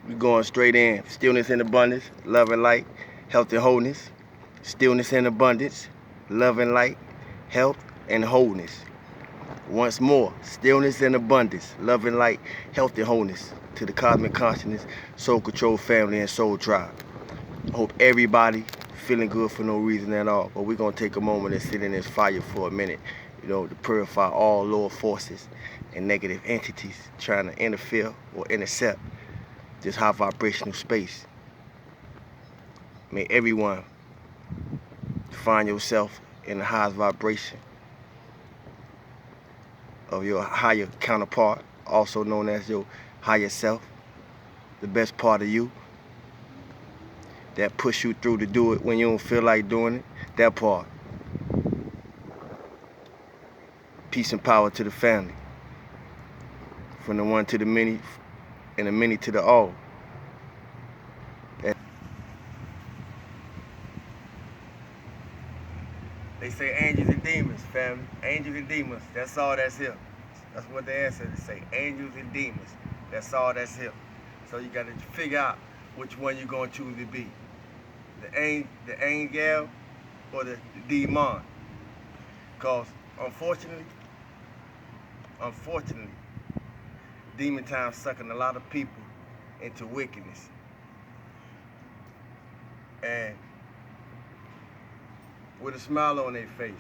We're going straight in. Stillness and abundance, love and light, health and wholeness. Stillness and abundance, love and light, health and wholeness. Once more, stillness and abundance, love and light, health and wholeness to the cosmic consciousness, soul control family, and soul tribe. I hope everybody feeling good for no reason at all. But we're going to take a moment and sit in this fire for a minute, to purify all lower forces and negative entities trying to interfere or intercept this high vibrational space. May everyone find yourself in the highest vibration of your higher counterpart, also known as your higher self, the best part of you that push you through to do it when you don't feel like doing it, that part. Peace and power to the family, from the one to the many and the many to the all. They say angels and demons, family. Angels and demons, that's all that's here. That's what the ancestors say. Angels and demons, that's all that's here. So you got to figure out which one you're going to choose to be. The angel or the demon. Because unfortunately, demon time sucking a lot of people into wickedness. And with a smile on their face.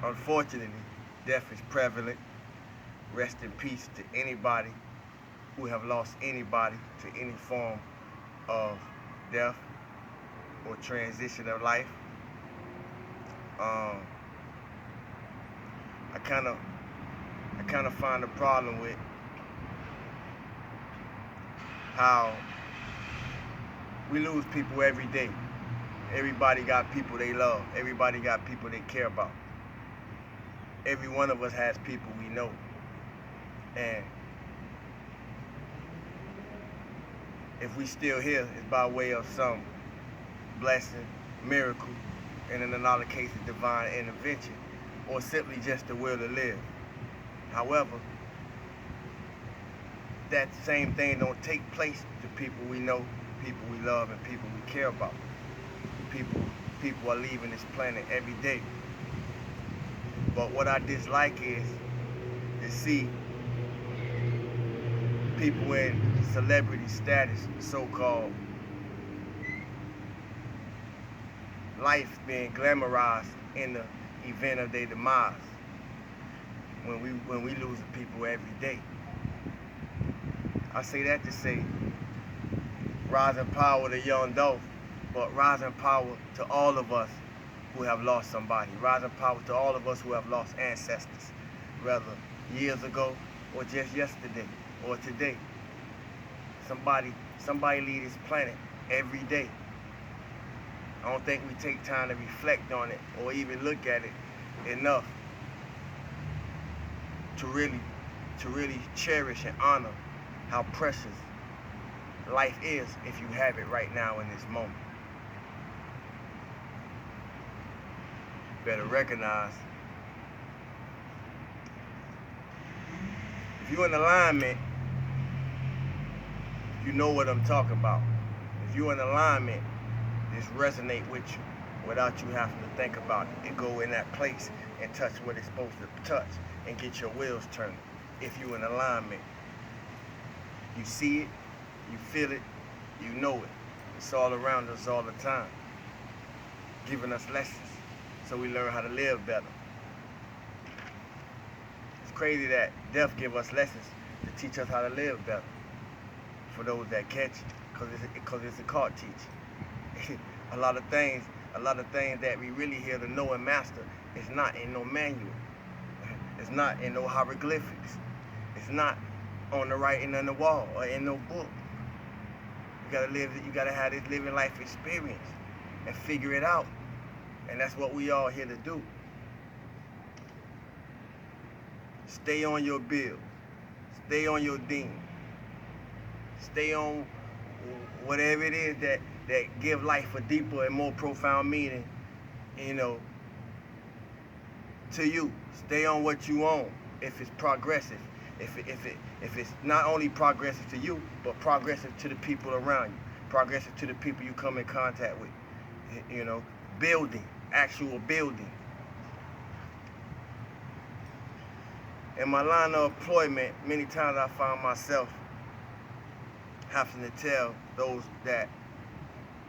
Unfortunately, death is prevalent. Rest in peace to anybody who have lost anybody to any form of death or transition of life. I kind of find a problem with how we lose people every day. Everybody got people they love. Everybody got people they care about. Every one of us has people we know. And if we still here, it's by way of some blessing, miracle, and in a lot of cases, divine intervention, or simply just the will to live. However, that same thing don't take place to people we know, people we love, and people we care about. People are leaving this planet every day. But what I dislike is to see people in celebrity status, so-called life being glamorized in the event of their demise. When we losing people every day. I say that to say, rise in power to young Dolph, but rise in power to all of us who have lost somebody. Rise in power to all of us who have lost ancestors, whether years ago or just yesterday or today. Somebody leave this planet every day. I don't think we take time to reflect on it or even look at it enough to really cherish and honor how precious life is if you have it right now in this moment. Better recognize, if you're in alignment, you know what I'm talking about. If you're in alignment, this resonate with you without you having to think about it. It go in that place and touch what it's supposed to touch and get your wheels turning. If you're in alignment, you see it, you feel it, you know it. It's all around us all the time, giving us lessons so we learn how to live better. It's crazy that death gives us lessons to teach us how to live better for those that catch it, because it's a card teaching. a lot of things that we really here to know and master is not in no manual. It's not in no hieroglyphics. It's not on the writing on the wall or in no book. You gotta have this living life experience and figure it out. And that's what we all here to do. Stay on your bill. Stay on your demon. Stay on whatever it is that give life a deeper and more profound meaning, to you. Stay on what you own if it's progressive. if it's not only progressive to you, but progressive to the people around you, progressive to the people you come in contact with. You know, building, actual building. In my line of employment, many times I found myself having to tell those that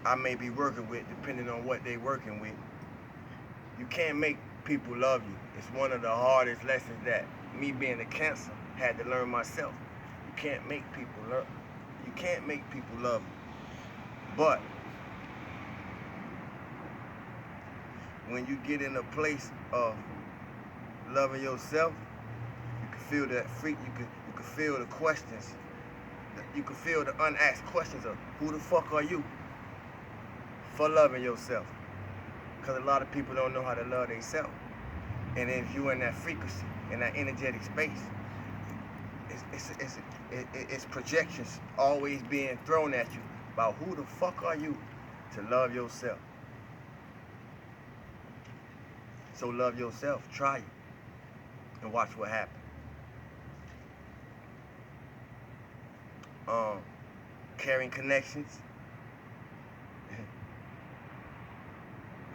I may be working with, depending on what they're working with, you can't make people love you. It's one of the hardest lessons that me being a cancer had to learn myself. You can't make people love you. You can't make people love you. But when you get in a place of loving yourself, you can feel that freak. You can feel the questions. You can feel the unasked questions of who the fuck are you for loving yourself? Because a lot of people don't know how to love themselves. And if you're in that frequency, in that energetic space, it's projections always being thrown at you about who the fuck are you to love yourself. So love yourself, try it, and watch what happens. Caring connections,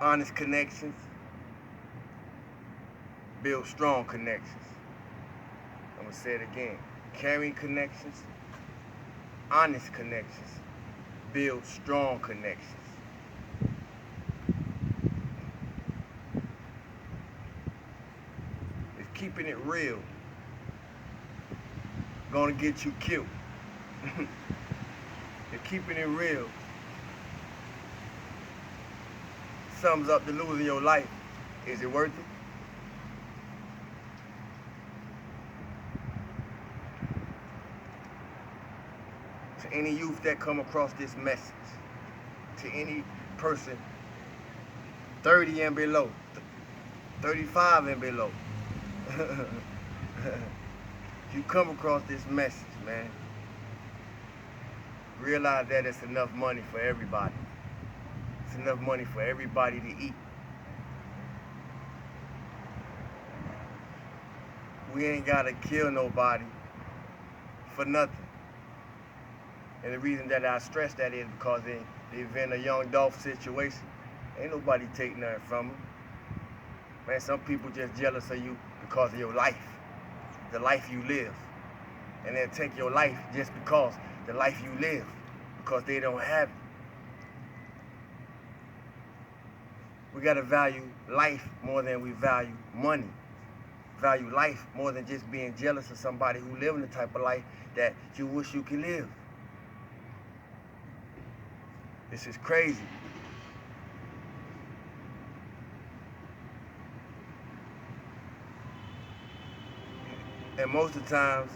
honest connections, build strong connections. I'm gonna say it again. Caring connections, honest connections, build strong connections. If keeping it real gonna get you killed. If keeping it real sums up to losing your life, is it worth it? To any youth that come across this message, to any person 30 and below, 35 and below, you come across this message, man, realize that it's enough money for everybody. It's enough money for everybody to eat. We ain't gotta kill nobody for nothing. And the reason that I stress that is because in the event of Young Dolph situation, ain't nobody take nothing from him. Man, some people just jealous of you because of your life, the life you live. And they'll take your life just because the life you live, because they don't have it. We gotta value life more than we value money. Value life more than just being jealous of somebody who living the type of life that you wish you could live. This is crazy. And most of the times,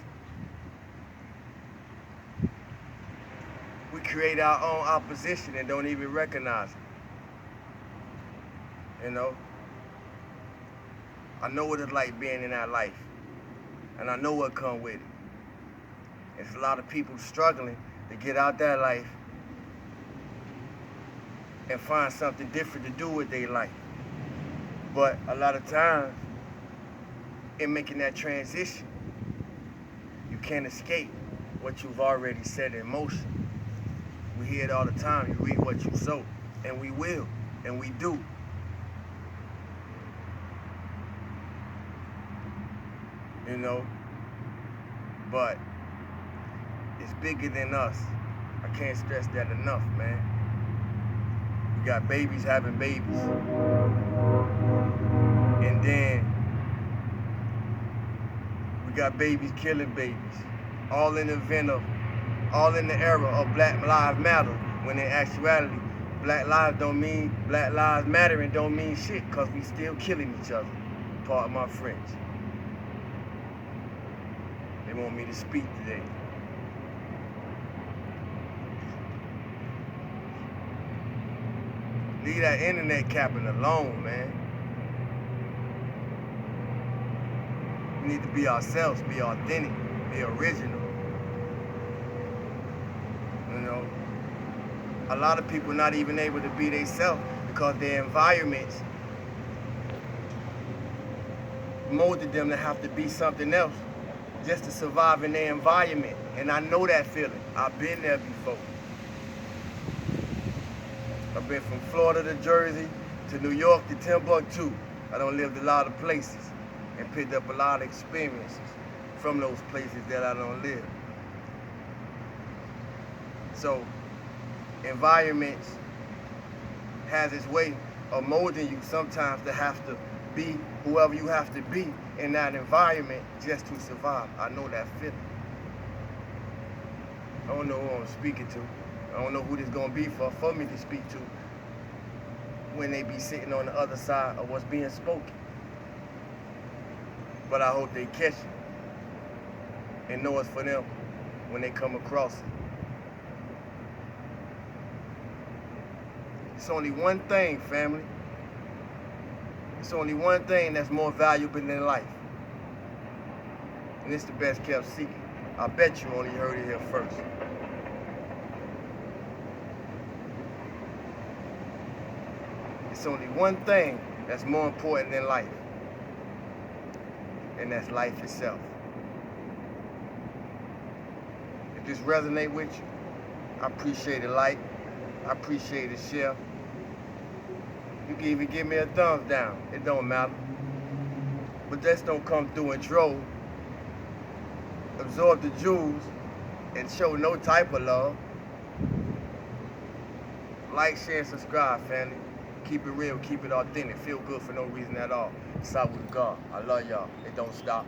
we create our own opposition and don't even recognize it. You know? I know what it's like being in that life. And I know what comes with it. There's a lot of people struggling to get out that life and find something different to do with their life. But a lot of times, in making that transition, you can't escape what you've already set in motion. We hear it all the time, you reap what you sow. And we will, and we do. You know? But it's bigger than us. I can't stress that enough, man. We got babies having babies. And then we got babies killing babies. All in the era of Black Lives Matter, when in actuality, Black Lives Matter and don't mean shit, cause we still killing each other. Part of my French. They want me to speak today. Leave that internet capping alone, man. We need to be ourselves, be authentic, be original. You know, a lot of people not even able to be themselves because their environments molded them to have to be something else just to survive in their environment. And I know that feeling. I've been there before. I've been from Florida to Jersey to New York to Timbuktu. I done lived a lot of places and picked up a lot of experiences from those places that I don't live. So, environments has its way of molding you sometimes to have to be whoever you have to be in that environment just to survive. I know that feeling. I don't know who I'm speaking to. I don't know who this gonna be for me to speak to when they be sitting on the other side of what's being spoken. But I hope they catch it and know it's for them when they come across it. It's only one thing, family. It's only one thing that's more valuable than life. And it's the best kept secret. I bet you only heard it here first. It's only one thing that's more important than life. And that's life itself. If this resonates with you, I appreciate a like. I appreciate a share. You can even give me a thumbs down. It don't matter. But just don't come through and troll. Absorb the jewels and show no type of love. Like, share, and subscribe, family. Keep it real, keep it authentic. Feel good for no reason at all. It's out with God. I love y'all. It don't stop.